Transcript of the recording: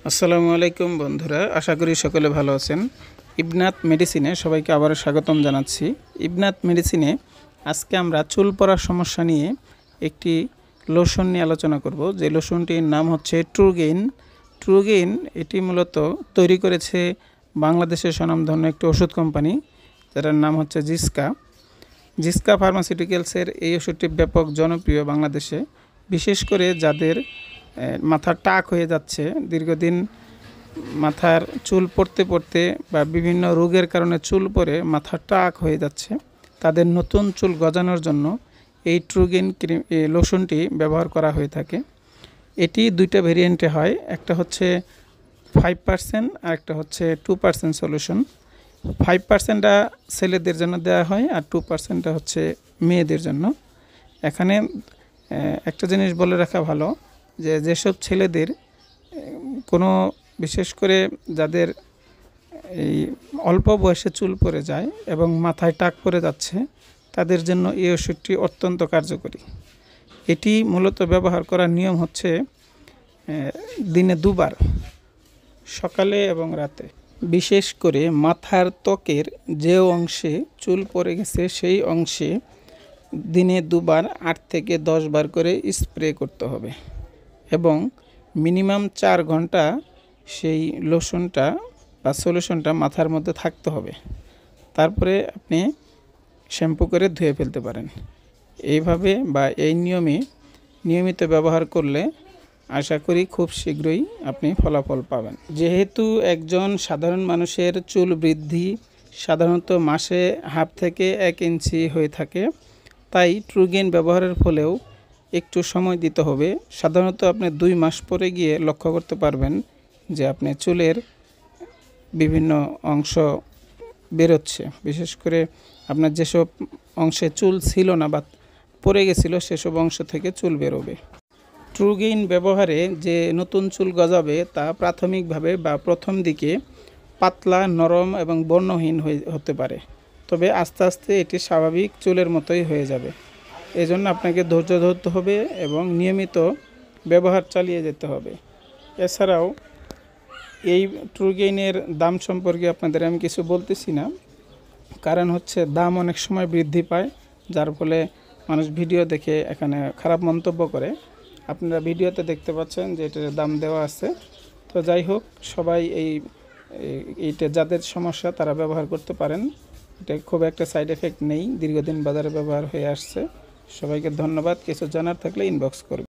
আসসালামু আলাইকুম বন্ধুরা, আশা করি সকলে ভালো আছেন। ইবনাত মেডিসিনে সবাইকে আবারও স্বাগতম জানাচ্ছি। ইবনাত মেডিসিনে আজকে আমরা চুল পড়ার সমস্যা নিয়ে একটি লোশন নিয়ে আলোচনা করব, যে লোশনটির নাম হচ্ছে ট্রুগেইন। ট্রুগেইন এটি মূলত তৈরি করেছে বাংলাদেশের স্বনামধন্য একটি ওষুধ কোম্পানি, যার নাম হচ্ছে জিসকা। জিসকা ফার্মাসিউটিক্যালসের এই ওষুধটি ব্যাপক জনপ্রিয় বাংলাদেশে, বিশেষ করে যাদের মাথার টাক হয়ে যাচ্ছে, দীর্ঘদিন মাথার চুল পড়তে পড়তে বা বিভিন্ন রোগের কারণে চুল পড়ে মাথার টাক হয়ে যাচ্ছে, তাদের নতুন চুল গজানোর জন্য এই ট্রুগেইন লোশনটি ব্যবহার করা হয়ে থাকে। এটি দুইটা ভেরিয়েন্টে হয়, একটা হচ্ছে 5% আর একটা হচ্ছে 2% সলিউশন। 5%টা ছেলেদের জন্য দেওয়া হয় আর 2%টা হচ্ছে মেয়েদের জন্য। এখানে একটা জিনিস বলে রাখা ভালো, যেসব ছেলেদের কোনো বিশেষ করে যাদের এই অল্প বয়সে চুল পড়ে যায় এবং মাথায় টাক পড়ে যাচ্ছে, তাদের জন্য এই ওষুধটি অত্যন্ত কার্যকরী। এটি মূলত ব্যবহার করার নিয়ম হচ্ছে দিনে দুবার, সকালে এবং রাতে। বিশেষ করে মাথার ত্বকের যে অংশে চুল পড়ে গেছে সেই অংশে দিনে দুবার 8 থেকে 10 বার করে স্প্রে করতে হবে এবং মিনিমাম 4 ঘন্টা সেই লোশনটা বা সলিউশনটা মাথার মধ্যে থাকতে হবে। তারপরে আপনি শ্যাম্পু করে ধুয়ে ফেলতে পারেন। এইভাবে বা এই নিয়মে নিয়মিত ব্যবহার করলে আশা করি খুব শীঘ্রই আপনি ফলাফল পাবেন। যেহেতু একজন সাধারণ মানুষের চুল বৃদ্ধি সাধারণত মাসে 1/2 থেকে 1 ইঞ্চি হয়ে থাকে, তাই ট্রুগেইন ব্যবহারের ফলেও একটু সময় দিতে হবে। সাধারণত আপনি 2 মাস পরে গিয়ে লক্ষ্য করতে পারবেন যে আপনি চুলের বিভিন্ন অংশ বেরোচ্ছে, বিশেষ করে আপনার যেসব অংশে চুল ছিল না বা পড়ে গেছিলো সেসব অংশ থেকে চুল বেরোবে। ট্রুগেইন ব্যবহারে যে নতুন চুল গজাবে তা প্রাথমিকভাবে বা প্রথম দিকে পাতলা, নরম এবং বর্ণহীন হতে পারে, তবে আস্তে আস্তে এটি স্বাভাবিক চুলের মতোই হয়ে যাবে। এজন্য আপনাকে ধৈর্য ধরতে হবে এবং নিয়মিত ব্যবহার চালিয়ে যেতে হবে। এছাড়াও এই ট্রুগেইনের দাম সম্পর্কে আপনাদের আমি কিছু বলতেছি না, কারণ হচ্ছে দাম অনেক সময় বৃদ্ধি পায়, যার ফলে মানুষ ভিডিও দেখে এখানে খারাপ মন্তব্য করে। আপনারা ভিডিওতে দেখতে পাচ্ছেন যে এটার দাম দেওয়া আছে। তো যাই হোক, সবাই এইটা যাদের সমস্যা তারা ব্যবহার করতে পারেন। এটা খুব একটা সাইড এফেক্ট নেই, দীর্ঘদিন বাজারে ব্যবহার হয়ে আসছে। সবাইকে ধন্যবাদ। কিছু জানার থাকলে ইনবক্স করবেন।